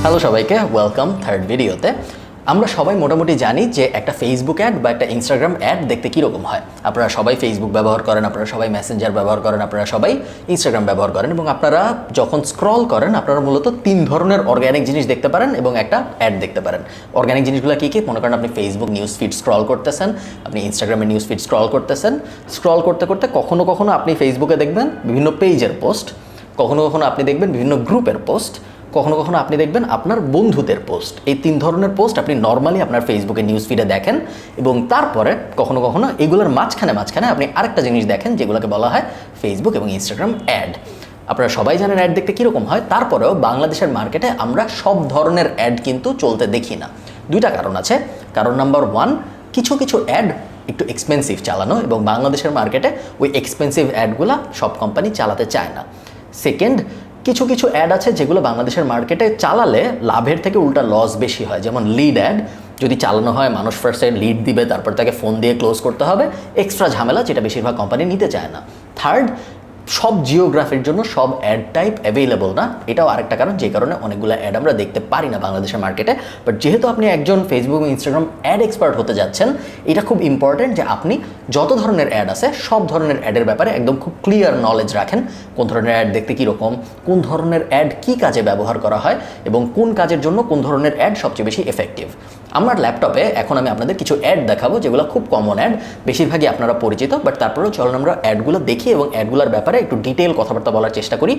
Hello সবাইকে, welcome third ভিডিওতে। আমরা সবাই মোটামুটি জানি যে একটা ফেসবুক অ্যাড বা একটা ইনস্টাগ্রাম অ্যাড দেখতে কীরকম হয়। আপনারা সবাই ফেসবুক ব্যবহার করেন, আপনারা সবাই মেসেঞ্জার ব্যবহার করেন, আপনারা সবাই ইনস্টাগ্রাম ব্যবহার করেন এবং আপনারা যখন স্ক্রল করেন আপনারা মূলত তিন ধরনের অর্গ্যানিক জিনিস দেখতে পারেন এবং একটা অ্যাড দেখতে পারেন। অর্গ্যানিক জিনিসগুলো কী কী? মনে করেন আপনি ফেসবুক নিউজ ফিড স্ক্রল করতেছেন, আপনি ইনস্টাগ্রামের নিউজ ফিড স্ক্রল করতেছেন, স্ক্রল করতে করতে কখনো কখনো আপনি ফেসবুকে দেখবেন বিভিন্ন পেজের পোস্ট, কখনো কখনো আপনি দেখবেন বিভিন্ন গ্রুপের পোস্ট, কখনো কখনো আপনি দেখবেন আপনার বন্ধুদের পোস্ট। এই তিন ধরনের পোস্ট আপনি নর্মালি আপনার ফেসবুকে নিউজ ফিডে দেখেন এবং তারপরে কখনো কখনো এগুলোর মাঝখানে আপনি আরেকটা জিনিস দেখেন যেগুলোকে বলা হয় ফেসবুক এবং ইনস্টাগ্রাম অ্যাড। আপনারা সবাই জানেন অ্যাড দেখতে কীরকম হয়, তারপরেও বাংলাদেশের মার্কেটে আমরা সব ধরনের অ্যাড কিন্তু চলতে দেখি না। দুইটা কারণ আছে। কারণ নাম্বার ওয়ান, কিছু কিছু অ্যাড একটু এক্সপেন্সিভ চালানো এবং বাংলাদেশের মার্কেটে ওই এক্সপেন্সিভ অ্যাডগুলো সব কোম্পানি চালাতে চায় না। সেকেন্ড, কিছু কিছু অ্যাড আছে যেগুলো বাংলাদেশের মার্কেটে চালালে লাভের থেকে উল্টা লস বেশি হয়। যেমন লিড অ্যাড যদি চালানো হয়, মানুষ ফার্স্টে লিড দিবে, তারপর তাকে ফোন দিয়ে ক্লোজ করতে হবে, এক্সট্রা ঝামেলা, যেটা বেশিরভাগ কোম্পানি নিতে চায় না। থার্ড, সব জিওগ্রাফির জন্য সব অ্যাড টাইপ অ্যাভেলেবল না, এটাও আরেকটা কারণ, যে কারণে অনেকগুলো অ্যাড আমরা দেখতে পারি না বাংলাদেশের মার্কেটে। বাট যেহেতু আপনি একজন ফেসবুক এবং ইনস্টাগ্রাম অ্যাড এক্সপার্ট হতে যাচ্ছেন, এটা খুব ইম্পর্টেন্ট যে আপনি যত ধরনের অ্যাড আছে সব ধরনের অ্যাডের ব্যাপারে একদম খুব ক্লিয়ার নলেজ রাখেন। কোন ধরনের অ্যাড দেখতে কীরকম, কোন ধরনের অ্যাড কী কাজে ব্যবহার করা হয় এবং কোন কাজের জন্য কোন ধরনের অ্যাড সবচেয়ে বেশি এফেক্টিভ। আমার ল্যাপটপে এখন আমি আপনাদের কিছু অ্যাড দেখাবো যেগুলো খুব কমন অ্যাড, বেশিরভাগই আপনারা পরিচিত, বাট তারপরেও চলুন আমরা অ্যাডগুলো দেখি এবং অ্যাডগুলোর ব্যাপারে একটু ডিটেল কথাবার্তা বলার চেষ্টা করি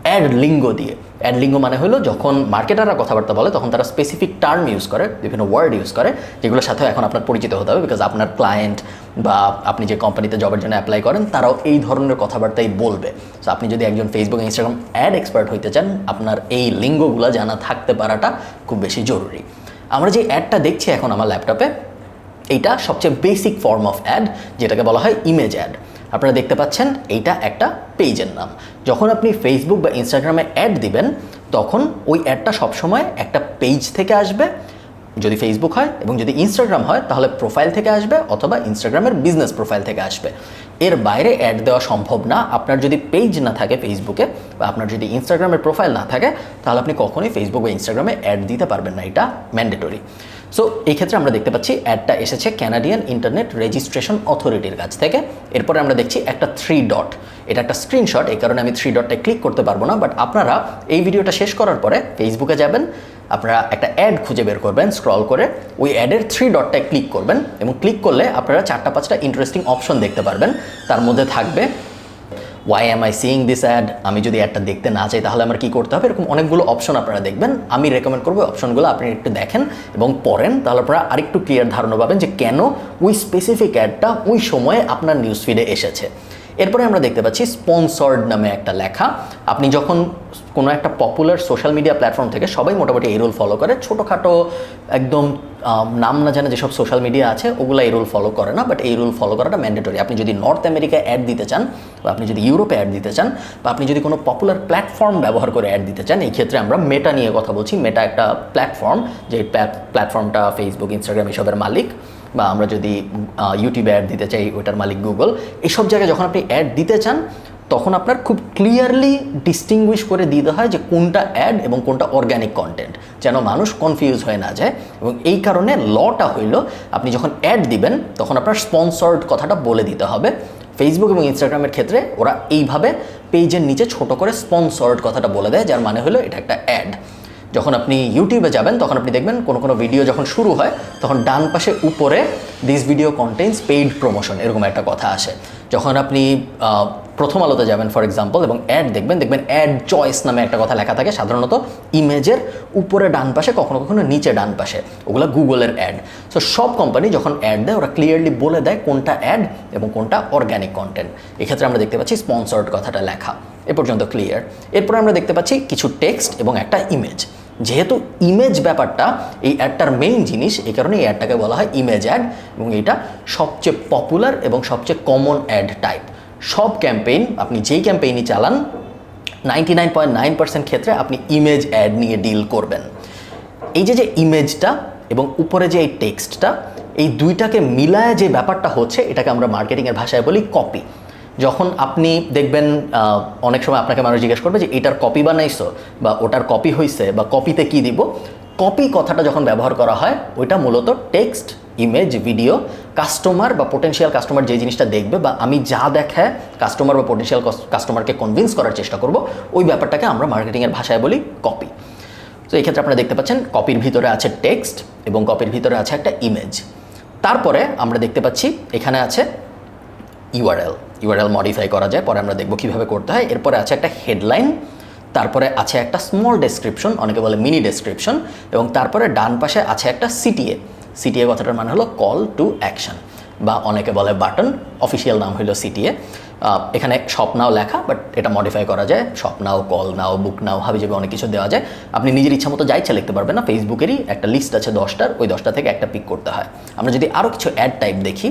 অ্যাড লিঙ্গো দিয়ে। অ্যাড লিঙ্গো মানে হলো যখন মার্কেটাররা কথাবার্তা বলে তখন তারা স্পেসিফিক টার্ম ইউজ করে, বিভিন্ন ওয়ার্ড ইউজ করে, যেগুলোর সাথে এখন আপনার পরিচিত হতে হবে, বিকজ আপনার ক্লায়েন্ট বা আপনি যে কোম্পানিতে জবের জন্য অ্যাপ্লাই করেন তারাও এই ধরনের কথাবার্তাই বলবে। সো আপনি যদি একজন ফেসবুক ইনস্টাগ্রাম অ্যাড এক্সপার্ট হইতে চান, আপনার এই লিঙ্গোগুলো জানা থাকতে পারাটা খুব বেশি জরুরি। আমরা যে অ্যাডটা দেখছি এখন আমার ল্যাপটপে, এইটা সবচেয়ে বেসিক ফর্ম অফ অ্যাড, যেটাকে বলা হয় ইমেজ অ্যাড। আপনারা দেখতে পাচ্ছেন এইটা একটা পেজের নাম। যখন আপনি ফেসবুক বা ইনস্টাগ্রামে অ্যাড দিবেন তখন ওই অ্যাডটা সবসময় একটা পেজ থেকে আসবে, যদি ফেসবুক হয়, এবং যদি ইনস্টাগ্রাম হয় তাহলে প্রোফাইল থেকে আসবে অথবা ইনস্টাগ্রামের বিজনেস প্রোফাইল থেকে আসবে। এর বাইরে অ্যাড দেওয়া সম্ভব না। আপনার যদি পেজ না থাকে ফেসবুকে বা আপনার যদি ইনস্টাগ্রামের প্রোফাইল না থাকে তাহলে আপনি কখনোই ফেসবুক বা ইনস্টাগ্রামে অ্যাড দিতে পারবেন না, এটা ম্যান্ডেটরি। সো এই ক্ষেত্রে আমরা দেখতে পাচ্ছি অ্যাডটা এসেছে ক্যানাডিয়ান ইন্টারনেট রেজিস্ট্রেশন অথরিটির কাছ থেকে। এরপরে আমরা দেখছি একটা 3 ডট, এটা একটা স্ক্রিনশট, এই কারণে আমি 3 ডটটায় ক্লিক করতে পারবো না, বাট আপনারা এই ভিডিওটা শেষ করার পরে ফেসবুকে যাবেন, আপনারা একটা অ্যাড খুঁজে বের করবেন, স্ক্রল করে ওই অ্যাডের 3 ডটটায় ক্লিক করবেন এবং ক্লিক করলে আপনারা 4-5টা ইন্টারেস্টিং অপশন দেখতে পারবেন। তার মধ্যে থাকবে why am I seeing this ad, আমি যদি অ্যাডটা দেখতে না চাই তাহলে আমার কী করতে হবে, এরকম অনেকগুলো অপশন আপনারা দেখবেন। আমি রেকমেন্ড করবো অপশনগুলো আপনি একটু দেখেন এবং পড়েন, তাহলে আপনারা আরেকটু ক্লিয়ার ধারণা পাবেন যে কেন ওই স্পেসিফিক অ্যাডটা ওই সময়ে আপনার নিউজ ফিডে এসেছে। এরপরে আমরা দেখতে পাচ্ছি স্পন্সর্ড নামে একটা লেখা। আপনি যখন কোনো একটা পপুলার সোশ্যাল মিডিয়া প্ল্যাটফর্ম থেকে, সবাই মোটামুটি এই রুল ফলো করে, ছোটোখাটো একদম নাম না জানে যেসব সোশ্যাল মিডিয়া আছে ওগুলো এই রুল ফলো করে না, বাট এই রুল ফলো করাটা ম্যান্ডেটরি। আপনি যদি নর্থ আমেরিকায় অ্যাড দিতে চান বা আপনি যদি ইউরোপে অ্যাড দিতে চান বা আপনি যদি কোনো পপুলার প্ল্যাটফর্ম ব্যবহার করে অ্যাড দিতে চান, এই ক্ষেত্রে আমরা মেটা নিয়ে কথা বলছি। মেটা একটা প্ল্যাটফর্ম, যে প্ল্যাটফর্মটা ফেসবুক, ইনস্টাগ্রাম এসবের মালিক, বা আমরা যদি ইউটিউবে অ্যাড দিতে চাই ওইটার মালিক গুগল। এইসব জায়গায় যখন আপনি অ্যাড দিতে চান তখন আপনার খুব ক্লিয়ারলি ডিস্টিংগুইশ করে দিতে হয় যে কোনটা অ্যাড এবং কোনটা অর্গ্যানিক কন্টেন্ট, যেন মানুষ কনফিউজ হয়ে না যায়। এবং এই কারণে লটা হইল আপনি যখন অ্যাড দিবেন তখন আপনার স্পন্সর্ড কথাটা বলে দিতে হবে। ফেসবুক এবং ইনস্টাগ্রামের ক্ষেত্রে ওরা এইভাবে পেজের নিচে ছোট করে স্পন্সর্ড কথাটা বলে দেয়, যার মানে হলো এটা একটা অ্যাড। যখন আপনি ইউটিউবে যাবেন তখন আপনি দেখবেন কোনো ভিডিও যখন শুরু হয় তখন ডান পাশে উপরে this video contents paid promotion এরকম একটা কথা আসে। যখন আপনি প্রথম আলোতে যাবেন ফর এক্সাম্পল এবং অ্যাড দেখবেন অ্যাড চয়েস নামে একটা কথা লেখা থাকে, সাধারণত ইমেজের উপরে ডান পাশে, কখনো কখনো নিচে ডান পাশে, ওগুলো গুগলের অ্যাড। সো সব কোম্পানি যখন অ্যাড দেয় ওরা ক্লিয়ারলি বলে দেয় কোনটা অ্যাড এবং কোনটা অর্গ্যানিক কন্টেন্ট। এক্ষেত্রে আমরা দেখতে পাচ্ছি স্পন্সর্ড কথাটা লেখা, এ পর্যন্ত ক্লিয়ার। এরপরে আমরা দেখতে পাচ্ছি কিছু টেক্সট এবং একটা ইমেজ। যেহেতু ইমেজ ব্যাপারটা এই অ্যাডটার মেইন জিনিস, এই কারণে এই অ্যাডটাকে বলা হয় ইমেজ অ্যাড এবং এটা সবচেয়ে পপুলার এবং সবচেয়ে কমন অ্যাড টাইপ। সব ক্যাম্পেইন, আপনি যেই ক্যাম্পেইনই চালান 99.9% ক্ষেত্রে আপনি ইমেজ অ্যাড নিয়ে ডিল করবেন। এই যে ইমেজটা এবং উপরে যে এই টেক্সটটা, এই দুইটাকে মিলায় যে ব্যাপারটা হচ্ছে এটাকে আমরা মার্কেটিংয়ের ভাষায় বলি কপি। যখন আপনি দেখবেন অনেক সময় আপনাকে মানুষ জিজ্ঞেস করবে যে এটার কপি বানাইছো বা ওটার কপি হয়েছে বা কপিতে কি দিব, কপি কথাটা যখন ব্যবহার করা হয় ওইটা মূলত টেক্সট, ইমেজ, ভিডিও, কাস্টমার বা পোটেনশিয়াল কাস্টমার যে জিনিসটা দেখবে বা আমি যা দেখায় কাস্টমার বা পোটেনশিয়াল কাস্টমারকে কনভিন্স করার চেষ্টা করব, ওই ব্যাপারটাকে আমরা মার্কেটিংয়ের ভাষায় বলি কপি। তো এই ক্ষেত্রে আপনারা দেখতে পাচ্ছেন কপির ভিতরে আছে টেক্সট এবং কপির ভিতরে আছে একটা ইমেজ। তারপরে আমরা দেখতে পাচ্ছি এখানে আছে ইউআরএল মডিফাই করা যায়, পরে আমরা দেখব কীভাবে করতে হয়। এরপরে আছে একটা হেডলাইন, তারপরে আছে একটা স্মল ডেসক্রিপশন, অনেকে বলে মিনি ডেসক্রিপশন, এবং তারপরে ডান পাশে আছে একটা সিটিএ কথাটার মানে হলো কল টু অ্যাকশন বা অনেকে বলে বাটন, অফিসিয়াল নাম হলো সিটিএ। এখানে শপ নাও লেখা, বাট এটা মডিফাই করা যায়, শপ নাও, কল নাও, বুক নাও, হাবিজাবি অনেক কিছু দেওয়া যায়। আপনি নিজের ইচ্ছা মতো যা ইচ্ছা লিখতে পারবেন না। ফেসবুকেরই একটা লিস্ট আছে 10টার, ওই 10টা থেকে একটা পিক করতে হয়। আমরা যদি আরও কিছু অ্যাড টাইপ দেখি,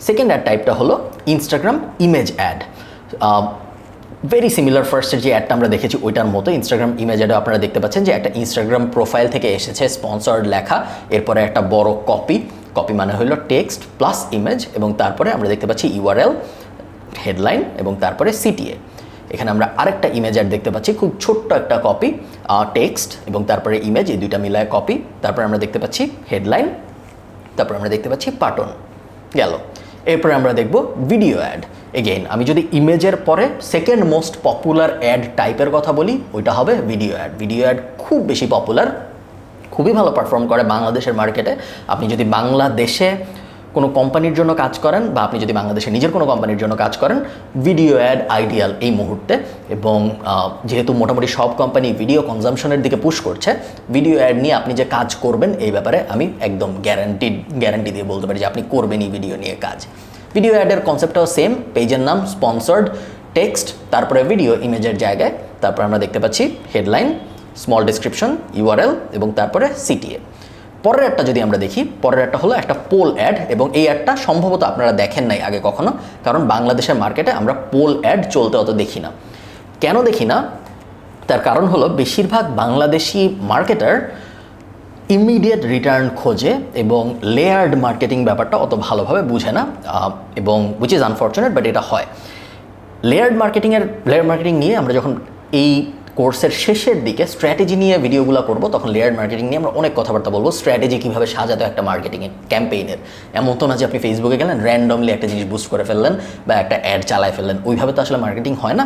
সেকেন্ড অ্যাড টাইপটা হলো Instagram image ad. Very similar ফার্স্টের যে অ্যাডটা আমরা দেখেছি ওইটার মতো ইনস্টাগ্রাম ইমেজ অ্যাডে আপনারা দেখতে পাচ্ছেন যে একটা ইনস্টাগ্রাম প্রোফাইল থেকে এসেছে স্পন্সর্ড লেখা, এরপরে একটা বড় কপি মানে হলো টেক্সট প্লাস ইমেজ, এবং তারপরে আমরা দেখতে পাচ্ছি ইউআরএল, হেডলাইন এবং তারপরে সিটিএ। এখানে আমরা আরেকটা ইমেজ অ্যাড দেখতে পাচ্ছি, খুব ছোট্ট একটা কপি, টেক্সট এবং তারপরে ইমেজ, এই দুইটা মিলায় কপি। তারপরে আমরা দেখতে পাচ্ছি হেডলাইন, তারপরে আমরা দেখতে পাচ্ছি বাটন, গেল। এরপরে আমরা দেখব ভিডিও অ্যাড। এগেইন আমি যদি ইমেজের পরে সেকেন্ড মোস্ট পপুলার অ্যাড টাইপের কথা বলি, ওইটা হবে ভিডিও অ্যাড। ভিডিও অ্যাড খুব বেশি পপুলার, খুবই ভালো পারফর্ম করে বাংলাদেশের মার্কেটে। আপনি যদি বাংলাদেশে কোনো কোম্পানির জন্য কাজ করেন বা আপনি যদি বাংলাদেশে নিজের কোনো কোম্পানির জন্য কাজ করেন, ভিডিও অ্যাড আইডিয়াল এই মুহূর্তে। এবং যেহেতু মোটামুটি সব কোম্পানি ভিডিও কনজামশনের দিকে পুশ করছে, ভিডিও অ্যাড নিয়ে আপনি যে কাজ করবেন এই ব্যাপারে আমি একদম গ্যারান্টি দিয়ে বলতে পারি যে আপনি করবেনই ভিডিও নিয়ে কাজ। ভিডিও অ্যাডের কনসেপ্টটাও সেম, পেজের নাম, স্পন্সর্ড, টেক্সট, তারপরে ভিডিও ইমেজের জায়গায়, তারপর আমরা দেখতে পাচ্ছি হেডলাইন, স্মল ডেসক্রিপশন, ইউআরএল এবং তারপরে সিটিএ। পরের একটা যদি আমরা দেখি, পরের একটা হলো একটা পোল অ্যাড, এবং এই অ্যাডটা সম্ভবত আপনারা দেখেন নাই আগে কখনো, কারণ বাংলাদেশের মার্কেটে আমরা পোল অ্যাড চলতে অত দেখি না। কেন দেখি না? তার কারণ হলো বেশিরভাগ বাংলাদেশি মার্কেটার ইমিডিয়েট রিটার্ন খোঁজে এবং লেয়ার্ড মার্কেটিং ব্যাপারটা অত ভালোভাবে বুঝে না, এবং উইচ ইজ আনফর্চুনেট, বাট এটা হয়। লেয়ার্ড মার্কেটিং নিয়ে আমরা যখন এই কোর্সের শেষের দিকে স্ট্র্যাটেজি নিয়ে ভিডিওগুলো করব, তখন লেয়ার্ড মার্কেটিং নিয়ে আমরা অনেক কথাবার্তা বলবো। স্ট্র্যাটেজি কীভাবে সাজাতে একটা মার্কেটিংয়ের ক্যাম্পেইনের, এমন তো না যে আপনি ফেসবুকে গেলেন র্যান্ডমলি একটা জিনিস বুস্ট করে ফেললেন বা একটা অ্যাড চালায় ফেললেন, ওইভাবে তো আসলে মার্কেটিং হয় না।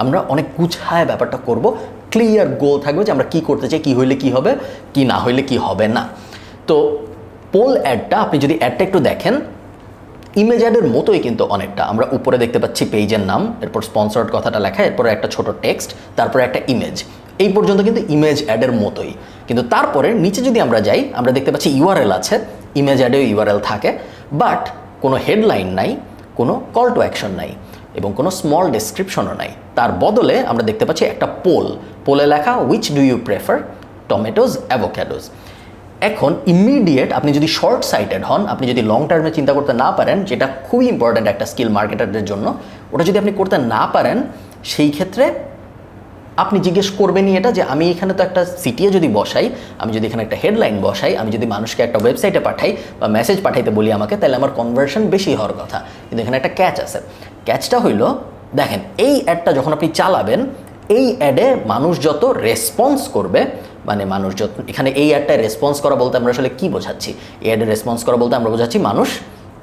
আমরা অনেক গুছায় ব্যাপারটা করব, ক্লিয়ার গোল থাকবে যে আমরা কী করতে চাই, কী হইলে কী হবে, কী না হইলে কী হবে না। তো পোল অ্যাডটা আপনি যদি অ্যাডটা একটু দেখেন, ইমেজ অ্যাডের মতোই কিন্তু অনেকটা। আমরা উপরে দেখতে পাচ্ছি পেজের নাম, এরপর স্পন্সর্ড কথাটা লেখা, এরপরে একটা ছোট টেক্সট, তারপরে একটা ইমেজ। এই পর্যন্ত কিন্তু ইমেজ অ্যাডের মতোই, কিন্তু তারপরে নিচে যদি আমরা যাই, আমরা দেখতে পাচ্ছি ইউআরএল আছে, ইমেজ অ্যাডেও ইউআরএল থাকে, বাট কোনো হেডলাইন নাই, কোনো কল টু অ্যাকশন নাই এবং কোনো স্মল ডেসক্রিপশনও নাই। তার বদলে আমরা দেখতে পাচ্ছি একটা পোলে লেখা which do you prefer, tomatoes, avocados. এখন ইমিডিয়েট আপনি যদি শর্ট সাইটেড হন, আপনি যদি লং টার্মে চিন্তা করতে না পারেন, যেটা খুবই ইম্পর্ট্যান্ট একটা স্কিল মার্কেটারদের জন্য, ওটা যদি আপনি করতে না পারেন, সেই ক্ষেত্রে আপনি জিজ্ঞেস করবেনই এটা যে আমি এখানে তো একটা সিটিএ যদি বসাই, আমি যদি এখানে একটা হেডলাইন বসাই, আমি যদি মানুষকে একটা ওয়েবসাইটে পাঠাই বা মেসেজ পাঠাইতে বলি আমাকে, তাহলে আমার কনভার্সন বেশি হওয়ার কথা। কিন্তু এখানে একটা ক্যাচ আছে। ক্যাচটা হইল, দেখেন এই অ্যাডটা যখন আপনি চালাবেন, এই অ্যাডে মানুষ যত রেসপন্স করবে, মানে মানুষ যত, এখানে এই অ্যাডটায় রেসপন্স করা বলতে আমরা আসলে কী বোঝাচ্ছি? এই অ্যাডে রেসপন্স করা বলতে আমরা বোঝাচ্ছি মানুষ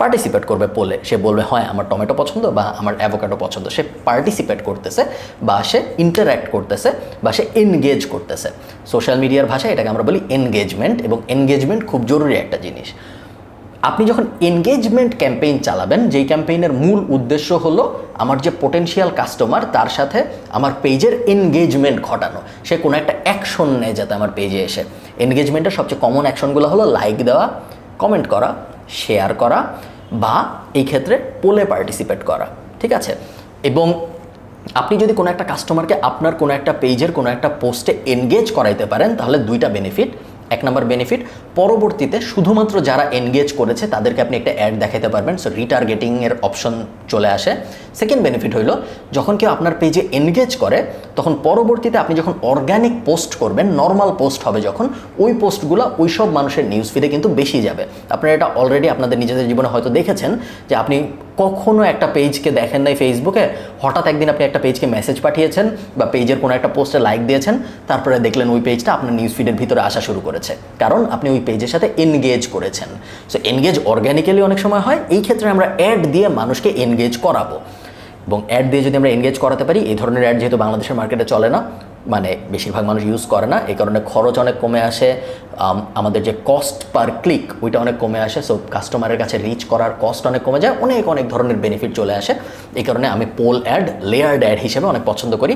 পার্টিসিপেট করবে পোলে। সে বলবে হয় আমার টমেটো পছন্দ বা আমার অ্যাভোকাডো পছন্দ। সে পার্টিসিপেট করতেছে বা সে ইন্টারঅ্যাক্ট করতেছে বা সে এনগেজ করতেছে। সোশ্যাল মিডিয়ার ভাষায় এটাকে আমরা বলি এনগেজমেন্ট, এবং এনগেজমেন্ট খুব জরুরি একটা জিনিস। আপনি যখন এনগেজমেন্ট ক্যাম্পেইন চালাবেন, যেই ক্যাম্পেইনের মূল উদ্দেশ্য হলো আমার যে পোটেনশিয়াল কাস্টমার তার সাথে আমার পেজের এনগেজমেন্ট ঘটানো, সে কোনো একটা অ্যাকশন নেয় যাতে আমার পেজে এসে। এনগেজমেন্টের সবচেয়ে কমন অ্যাকশনগুলো হলো লাইক দেওয়া, কমেন্ট করা, শেয়ার করা বা এই ক্ষেত্রে পোলে পার্টিসিপেট করা, ঠিক আছে? এবং আপনি যদি কোনো একটা কাস্টমারকে আপনার কোনো একটা পেজের কোনো একটা পোস্টে এনগেজ করাইতে পারেন, তাহলে দুইটা বেনিফিট। এক নম্বর বেনিফিট, পরবর্তীতে শুধুমাত্র যারা এনগেজ করেছে তাদেরকে আপনি একটা অ্যাড দেখাতে পারবেন, সো রিটার্গেটিংয়ের অপশন চলে আসে। সেকেন্ড বেনিফিট হইল, যখন কেউ আপনার পেজে এনগেজ করে, তখন পরবর্তীতে আপনি যখন অর্গ্যানিক পোস্ট করবেন, নর্মাল পোস্ট হবে যখন, ওই পোস্টগুলো ওই সব মানুষের নিউজ ফিডে কিন্তু বেশি যাবে। আপনারা এটা অলরেডি আপনাদের নিজেদের জীবনে হয়তো দেখেছেন যে আপনি কখনো একটা পেজকে দেখেন নাই ফেসবুকে, হঠাৎ একদিন আপনি একটা পেজকে মেসেজ পাঠিয়েছেন বা পেজের কোনো একটা পোস্টে লাইক দিয়েছেন, তারপরে দেখলেন ওই পেজটা আপনার নিউজ ফিডের ভিতরে আসা শুরু করেছে, কারণ আপনি ওই পেজের সাথে এনগেজ করেছেন। সো এনগেজ অর্গ্যানিক্যালি অনেক সময় হয়, এই ক্ষেত্রে আমরা অ্যাড দিয়ে মানুষকে এনগেজ করাবো, এবং অ্যাড দিয়ে যদি আমরা এনগেজ করাতে পারি, এই ধরনের অ্যাড যেহেতু বাংলাদেশের মার্কেটে চলে না, মানে বেশিরভাগ মানুষ ইউজ করে না, এই কারণে খরচ অনেক কমে আসে, আমাদের যে কস্ট পার ক্লিক ওইটা অনেক কমে আসে, সো কাস্টমারের কাছে রিচ করার কস্ট অনেক কমে যায়, অনেক অনেক ধরনের বেনিফিট চলে আসে। এই কারণে আমি পোল অ্যাড, লেয়ার্ড অ্যাড হিসেবে অনেক পছন্দ করি।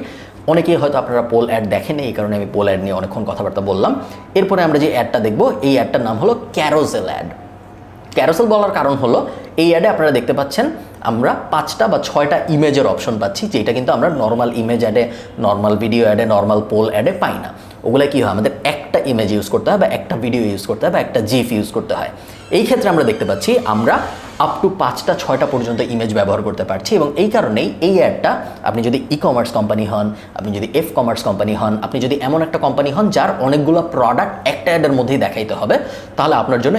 অনেকেই হয়তো আপনারা পোল অ্যাড দেখেন, এই কারণে আমি পোল অ্যাড নিয়ে অনেকক্ষণ কথাবার্তা বললাম। এরপরে আমরা যে অ্যাডটা দেখবো, এই অ্যাডটার নাম হলো ক্যারোসেল অ্যাড। ক্যারোসেল বলার কারণ হলো এই অ্যাডে আপনারা দেখতে পাচ্ছেন আমরা 5টা বা 6টা ইমেজের অপশন পাচ্ছি, যেটা কিন্তু আমরা নর্মাল ইমেজ অ্যাডে, নর্মাল ভিডিও অ্যাডে, নর্মাল পোল অ্যাডে পাই না। ওগুলো কী হয়, আমাদের একটা ইমেজ ইউজ করতে হয় বা একটা ভিডিও ইউজ করতে হয় বা একটা জিফ ইউজ করতে হয়। এই ক্ষেত্রে আমরা দেখতে পাচ্ছি আমরা আপ টু 5টা 6টা পর্যন্ত ইমেজ ব্যবহার করতে পারছি, এবং এই কারণেই এই অ্যাডটা আপনি যদি ই কমার্স কোম্পানি হন, আপনি যদি এফ কমার্স কোম্পানি হন, আপনি যদি এমন একটা কোম্পানি হন যার অনেকগুলো প্রোডাক্ট একটা অ্যাডের মধ্যেই দেখাইতে হবে, তাহলে আপনার জন্য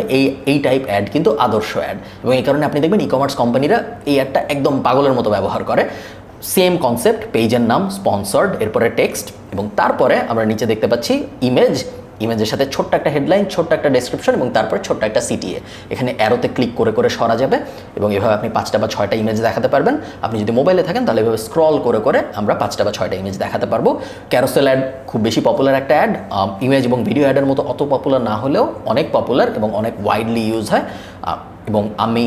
এই টাইপ অ্যাড কিন্তু আদর্শ অ্যাড। এবং এই কারণে আপনি দেখবেন ই কমার্স কোম্পানিরা এই অ্যাডটা একদম পাগলের মতো ব্যবহার করে। সেম কনসেপ্ট, পেজের নাম, স্পন্সর্ড, এরপরে টেক্সট, এবং তারপরে আমরা নিচে দেখতে পাচ্ছি ইমেজের সাথে ছোট্ট একটা হেডলাইন, ছোট্ট একটা ডেসক্রিপশন, এবং তারপরে ছোট্ট একটা সিটিএ। এখানে অ্যারোতে ক্লিক করে করে সরা যাবে, এবং এভাবে আপনি 5টা বা 6টা ইমেজ দেখাতে পারবেন। আপনি যদি মোবাইলে থাকেন তাহলে এভাবে স্ক্রল করে করে আমরা 5টা বা 6টা ইমেজ দেখাতে পারবো। ক্যারোসেল অ্যাড খুব বেশি পপুলার একটা অ্যাড, ইমেজ এবং ভিডিও অ্যাডের মতো অত পপুলার না হলেও অনেক পপুলার এবং অনেক ওয়াইডলি ইউজ হয়। এবং আমি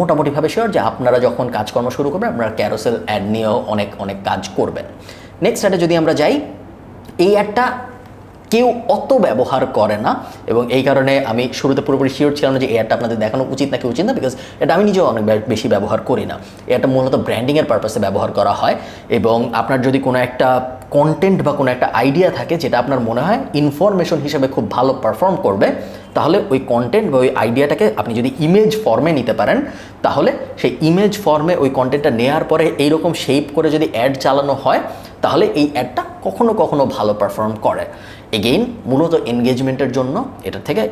মোটামুটিভাবে শিওর যে আপনারা যখন কাজকর্ম শুরু করবেন আপনারা ক্যারোসেল অ্যাড নিয়েও অনেক অনেক কাজ করবেন। নেক্সট অ্যাডে যদি আমরা যাই, এই অ্যাডটা কেউ অত ব্যবহার করে না, এবং এই কারণে আমি শুরুতে পুরোপুরি শিওর ছিলাম না যে এই অ্যাডটা আপনাদের দেখানো উচিত নাকি উচিত না, বিকজ এটা আমি নিজেও অনেক বেশি ব্যবহার করি না। এটা মূলত ব্র্যান্ডিংয়ের পারপাসে ব্যবহার করা হয়, এবং আপনার যদি কোনো একটা কন্টেন্ট বা কোনো একটা আইডিয়া থাকে যেটা আপনার মনে হয় ইনফরমেশন হিসেবে খুব ভালো পারফর্ম করবে, তাহলে ওই কন্টেন্ট বা ওই আইডিয়াটাকে আপনি যদি ইমেজ ফর্মে নিতে পারেন, তাহলে সেই ইমেজ ফর্মে ওই কন্টেন্টটা নেওয়ার পরে এইরকম শেপ করে যদি অ্যাড চালানো হয়, তাহলে এই অ্যাডটা কখনো কখনো ভালো পারফর্ম করে। এগেইন মূলত এনগেজমেন্টের জন্য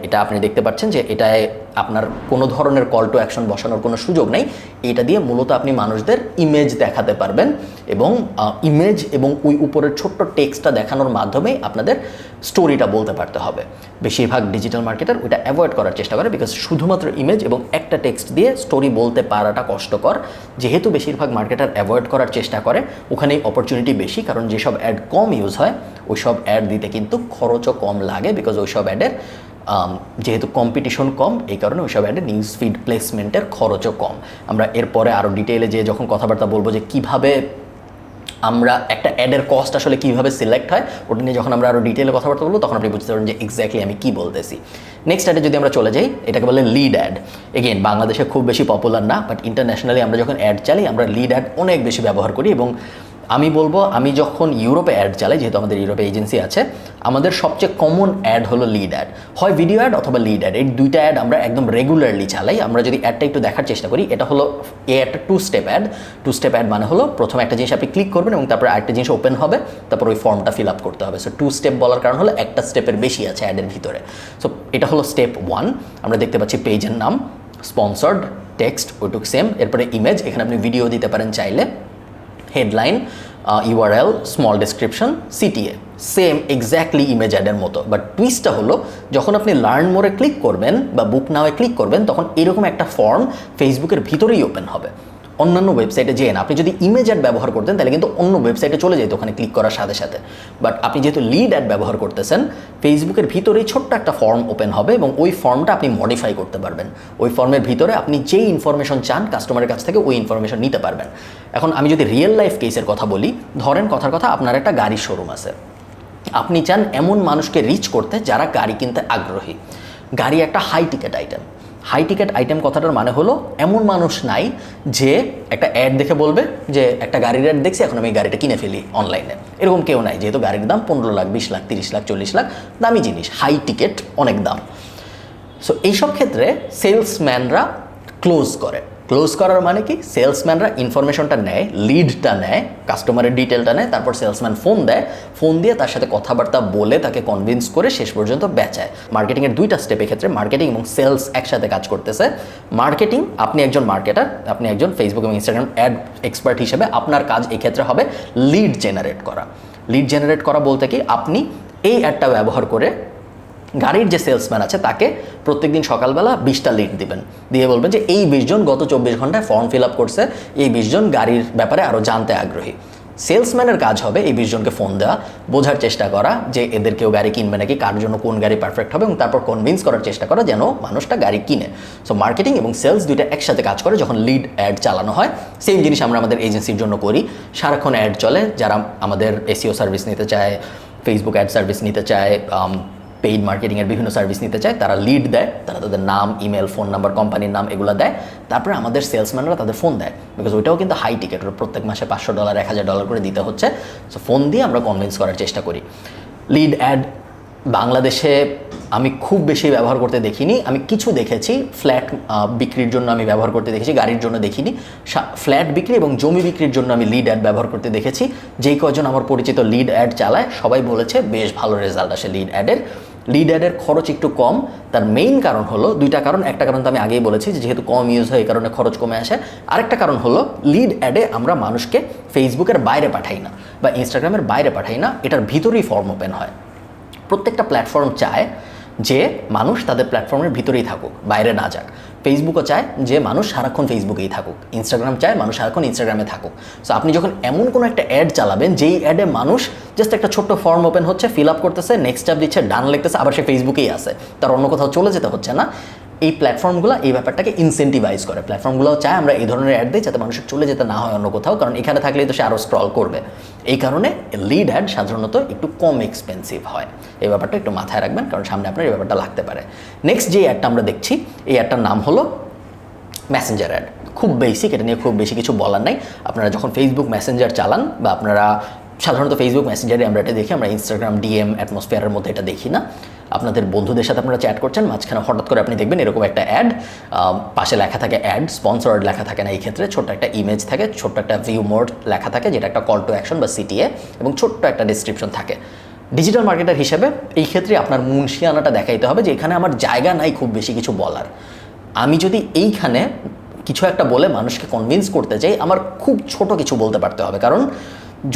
এটা আপনি দেখতে পাচ্ছেন যে এটায় আপনার কোনো ধরনের কল টু অ্যাকশন বসানোর কোনো সুযোগ নেই। এটা দিয়ে মূলত আপনি মানুষদের ইমেজ দেখাতে পারবেন, এবং ইমেজ এবং ওই উপরের ছোট্ট টেক্সটটা দেখানোর মাধ্যমে আপনাদের স্টোরিটা বলতে পারতে হবে। বেশিরভাগ ডিজিটাল মার্কেটার ওইটা অ্যাভয়েড করার চেষ্টা করে, বিকজ শুধুমাত্র ইমেজ এবং একটা টেক্সট দিয়ে স্টোরি বলতে পারাটা কষ্টকর। যেহেতু বেশিরভাগ মার্কেটার অ্যাভয়েড করার চেষ্টা করে, ওখানেই অপরচুনিটি বেশি, কারণ যেসব অ্যাড কম ইউজ হয় ওইসব অ্যাড দিতে কিন্তু খরচও কম লাগে, বিকজ ওইসব অ্যাডের যেহেতু কম্পিটিশন কম, এই কারণে ওইসব অ্যাডে নিউজ ফিড প্লেসমেন্টের খরচও কম। আমরা এরপরে আরও ডিটেইলে যে যখন কথাবার্তা বলবো যে কিভাবে আমরা একটা অ্যাডের কস্ট আসলে কীভাবে সিলেক্ট হয়, ওটা নিয়ে যখন আমরা আরও ডিটেইলে কথাবার্তা বলবো তখন আপনি বুঝতে পারবেন যে এক্স্যাক্টলি আমি কী বলতেছি। নেক্সট অ্যাডে যদি আমরা চলে যাই, এটাকে বলে লিড অ্যাড। এগেইন বাংলাদেশে খুব বেশি পপুলার না, বাট ইন্টারন্যাশনালি আমরা যখন অ্যাড চালাই আমরা লিড অ্যাড অনেক বেশি ব্যবহার করি। এবং আমি বলবো, আমি যখন ইউরোপে অ্যাড চালাই, যেহেতু আমাদের ইউরোপে এজেন্সি আছে, আমাদের সবচেয়ে কমন অ্যাড হলো লিড অ্যাড, হয় ভিডিও অ্যাড অথবা লিড অ্যাড। এই দুইটা অ্যাড আমরা একদম রেগুলারলি চালাই। আমরা যদি অ্যাডটা একটু দেখার চেষ্টা করি, এটা হলো একটা 2 স্টেপ অ্যাড। 2 স্টেপ অ্যাড মানে হলো প্রথমে একটা জিনিস আপনি ক্লিক করবেন এবং তারপরে আরেকটা জিনিস ওপেন হবে, তারপর ওই ফর্মটা ফিল আপ করতে হবে। সো 2 স্টেপ বলার কারণ হলো একটা স্টেপের বেশি আছে অ্যাডের ভিতরে। সো এটা হলো স্টেপ 1। আমরা দেখতে পাচ্ছি পেজের নাম, স্পন্সর্ড, টেক্সট ওইটুক সেম, এরপরে ইমেজ, এখানে আপনি ভিডিও দিতে পারেন চাইলে, headline, URL, small description, CTA, same exactly image অ্যাডের মতো। বাট টুইস্টটা হলো যখন আপনি লার্ন মোরে ক্লিক করবেন বা বুক নাওয়ে ক্লিক করবেন, তখন এরকম একটা ফর্ম ফেসবুকের ভিতরেই ওপেন হবে, অন্যান্য ওয়েবসাইটে যেয়ে না। আপনি যদি ইমেজ অ্যাড ব্যবহার করতেন তাহলে কিন্তু অন্য ওয়েবসাইটে চলে যেত ওখানে ক্লিক করার সাথে সাথে। বাট আপনি যেহেতু লিড অ্যাড ব্যবহার করতেছেন, ফেসবুকের ভিতরেই ছোট্ট একটা ফর্ম ওপেন হবে এবং ওই ফর্মটা আপনি মডিফাই করতে পারবেন। ওই ফর্মের ভিতরে আপনি যেই ইনফরমেশন চান কাস্টমারের কাছ থেকে ওই ইনফরমেশন নিতে পারবেন। এখন আমি যদি রিয়েল লাইফ কেসের কথা বলি, ধরেন কথার কথা আপনার একটা গাড়ির শোরুম আছে, আপনি চান এমন মানুষকে রিচ করতে যারা গাড়ি কিনতে আগ্রহী। গাড়ি একটা high ticket item. High ticket item কথাটার মানে হলো এমন মানুষ নাই যে একটা অ্যাড দেখে বলবে যে একটা গাড়ির অ্যাড দেখছি এখন আমি এই গাড়িটা কিনে ফেলি অনলাইনে, এরকম কেউ নাই। যেহেতু গাড়ির দাম 15 লাখ, 20 লাখ, 30 লাখ, 40 লাখ, দামি জিনিস, হাই টিকেট, অনেক দাম। সো এইসব ক্ষেত্রে সেলসম্যানরা ক্লোজ করে। ক্লোজ করার মানে কি, সেলসম্যানরা ইনফরমেশনটা নেয়, লিডটা নেয়, কাস্টমারের ডিটেলটা নেয়, তারপর সেলসম্যান ফোন দেয়, ফোন দিয়ে তার সাথে কথাবার্তা বলে তাকে কনভিন্স করে শেষ পর্যন্ত বেচায়। মার্কেটিংয়ের দুইটা স্টেপের ক্ষেত্রে মার্কেটিং এবং সেলস একসাথে কাজ করতেছে। মার্কেটিং, আপনি একজন মার্কেটার, আপনি একজন ফেসবুক এবং ইনস্টাগ্রাম অ্যাড এক্সপার্ট হিসেবে আপনার কাজ এই ক্ষেত্রে হবে লিড জেনারেট করা। লিড জেনারেট করা বলতে কি, আপনি এই অ্যাডটা ব্যবহার করে গাড়ির যে সেলসম্যান আছে তাকে প্রত্যেকদিন সকালবেলা 20টা লিড দিবেন, দিয়ে বলবেন যে এই 20 জন গত 24 ঘন্টায় ফর্ম ফিল আপ করছে, এই 20 জন গাড়ির ব্যাপারে আরও জানতে আগ্রহী। সেলসম্যানের কাজ হবে এই 20 জনকে ফোন দেওয়া, বোঝার চেষ্টা করা যে এদের কেউ গাড়ি কিনবে নাকি, কার জন্য কোন গাড়ি পারফেক্ট হবে, এবং তারপর কনভিন্স করার চেষ্টা করা যেন মানুষটা গাড়ি কিনে। সো মার্কেটিং এবং সেলস দুইটা একসাথে কাজ করে যখন লিড অ্যাড চালানো হয়। সেম জিনিস আমরা আমাদের এজেন্সির জন্য করি, সারাক্ষণ অ্যাড চলে, যারা আমাদের এসইও সার্ভিস নিতে চায়, ফেসবুক অ্যাড সার্ভিস নিতে চায়, পেইড মার্কেটিংয়ের বিভিন্ন সার্ভিস নিতে চায়, তারা লিড দেয়, তারা তাদের নাম, ইমেল, ফোন নাম্বার, কোম্পানির নাম এগুলো দেয়, তারপরে আমাদের সেলসম্যানরা তাদের ফোন দেয়, বিকজ ওইটাও কিন্তু হাই টিকেট, ওটা প্রত্যেক মাসে $500 $1000 করে দিতে হচ্ছে। সো ফোন দিয়ে আমরা কনভিন্স করার চেষ্টা করি। লিড অ্যাড বাংলাদেশে আমি খুব বেশি ব্যবহার করতে দেখিনি, আমি কিছু দেখেছি ফ্ল্যাট বিক্রির জন্য আমি ব্যবহার করতে দেখেছি, গাড়ির জন্য দেখিনি। ফ্ল্যাট বিক্রি এবং জমি বিক্রির জন্য আমি লিড অ্যাড ব্যবহার করতে দেখেছি। যেই কজন আমার পরিচিত লিড অ্যাড চালায় সবাই বলেছে বেশ ভালো রেজাল্ট আসে লিড অ্যাডের। লিড অ্যাডের খরচ একটু কম, তার মেইন কারণ হলো দুইটা কারণ। একটা কারণ তো আমি আগেই বলেছি যে যেহেতু কম ইউজ হয় এই কারণে খরচ কমে আসে। আরেকটা কারণ হলো লিড অ্যাডে আমরা মানুষকে ফেসবুকের বাইরে পাঠাই না বা ইনস্টাগ্রামের বাইরে পাঠাই না, এটার ভিতরেই ফর্ম ওপেন হয়। প্রত্যেকটা প্ল্যাটফর্ম চায় যে মানুষ তাদের প্ল্যাটফর্মের ভিতরেই থাকুক, বাইরে না যাক। ফেসবুকও চায় যে মানুষ সারাক্ষণ ফেসবুকেই থাকুক, ইনস্টাগ্রাম চায় মানুষ সারাক্ষণ ইনস্টাগ্রামে থাকুক। সো আপনি যখন এমন কোনো একটা অ্যাড চালাবেন যেই অ্যাডে মানুষ জাস্ট একটা ছোট্ট ফর্ম ওপেন হচ্ছে, ফিল আপ করতেছে, নেক্সট স্টেপ দিচ্ছে, ডান লিখতেছে, আবার সে ফেসবুকেই আছে, তার অন্য কোথাও চলে যেতে হচ্ছে না, এই প্ল্যাটফর্মগুলো এই ব্যাপারটাকে ইনসেন্টিভাইজ করে। প্ল্যাটফর্মগুলোও চায় আমরা এই ধরনের অ্যাড দিই যাতে মানুষের চলে যেতে না হয় অন্য কোথাও, কারণ এখানে থাকলেই তো সে আরও স্ক্রল করবে। এই কারণে লিড অ্যাড সাধারণত একটু কম এক্সপেন্সিভ হয়। এই ব্যাপারটা একটু মাথায় রাখবেন, কারণ সামনে আপনার এই ব্যাপারটা লাগতে পারে। নেক্সট যে অ্যাডটা আমরা দেখছি, এই অ্যাডটার নাম হলো মেসেঞ্জার অ্যাড। খুব বেসিক, এটা নিয়ে খুব বেশি কিছু বলার নাই। আপনারা যখন ফেসবুক মেসেঞ্জার চালান বা আপনারা সাধারণত ফেসবুক মেসেঞ্জারে আমরা এটা দেখি, আমরা ইনস্টাগ্রাম ডিএম অ্যাটমসফিয়ারের মধ্যে এটা দেখি না। আপনাদের বন্ধুদের সাথে আপনারা চ্যাট করছেন, মাঝখানে হঠাৎ করে আপনি দেখবেন এরকম একটা অ্যাড, পাশে লেখা থাকে অ্যাড, স্পন্সর্ড লেখা থাকে না, এই ক্ষেত্রে ছোট্ট একটা ইমেজ থাকে, ছোট্ট একটা ভিউ মোড লেখা থাকে যেটা একটা কল টু অ্যাকশন বা সিটিএ, এবং ছোট্ট একটা ডিসক্রিপশন থাকে। ডিজিটাল মার্কেটার হিসেবে এই ক্ষেত্রে আপনার মুনশিয়ানাটা দেখাইতে হবে যে এখানে আমার জায়গা নাই খুব বেশি কিছু বলার। আমি যদি এইখানে কিছু একটা বলে মানুষকে কনভিন্স করতে চাই, আমার খুব ছোট কিছু বলতে পারতে হবে, কারণ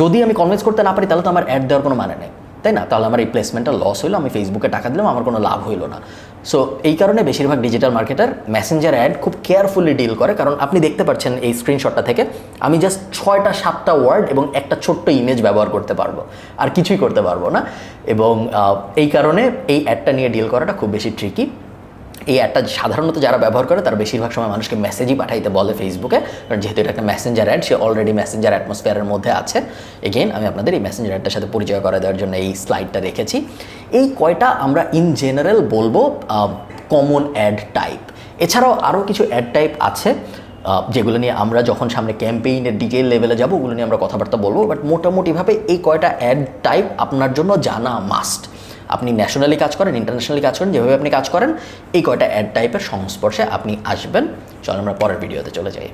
যদি আমি কনভিন্স করতে না পারি তাহলে তো আমার অ্যাড দেওয়ার কোনো মানে নেই, তাই না? তাহলে আমার এই প্লেসমেন্টটা লস হইলো, আমি ফেসবুকে টাকা দিলাম, আমার কোনো লাভ হইলো না। সো এই কারণে বেশিরভাগ ডিজিটাল মার্কেটার মেসেঞ্জার অ্যাড খুব কেয়ারফুলি ডিল করে, কারণ আপনি দেখতে পাচ্ছেন এই স্ক্রিনশটটা থেকে আমি জাস্ট 6টা-7টা ওয়ার্ড এবং একটা ছোট্ট ইমেজ ব্যবহার করতে পারবো, আর কিছুই করতে পারবো না। এবং এই কারণে এই অ্যাডটা নিয়ে ডিল করাটা খুব বেশি ট্রিকি। এই অ্যাডটা সাধারণত যারা ব্যবহার করে তারা বেশিরভাগ সময় মানুষকে মেসেজই পাঠাইতে বলে ফেসবুকে, কারণ যেহেতু এটা একটা মেসেঞ্জার অ্যাড, সে অলরেডি মেসেঞ্জার অ্যাটমসফিয়ারের মধ্যে আছে। এগেইন আমি আপনাদের এই মেসেঞ্জার অ্যাডটার সাথে পরিচয় করে দেওয়ার জন্য এই স্লাইডটা রেখেছি। এই কয়টা আমরা ইন জেনারেল বলবো কমন অ্যাড টাইপ। এছাড়াও আরও কিছু অ্যাড টাইপ আছে যেগুলো নিয়ে আমরা যখন সামনে ক্যাম্পেইনের ডিটেল লেভেলে যাবো ওগুলো নিয়ে আমরা কথাবার্তা বলবো, বাট মোটামুটিভাবে এই কয়টা অ্যাড টাইপ আপনার জন্য জানা মাস্ট। আপনি ন্যাশনালি কাজ করেন, ইন্টারন্যাশনালি কাজ করেন, যেভাবে আপনি কাজ করেন এই কয়টা অ্যাড টাইপের সংস্পর্শে আপনি আসবেন। চলো আমরা পরের ভিডিওতে চলে যাই।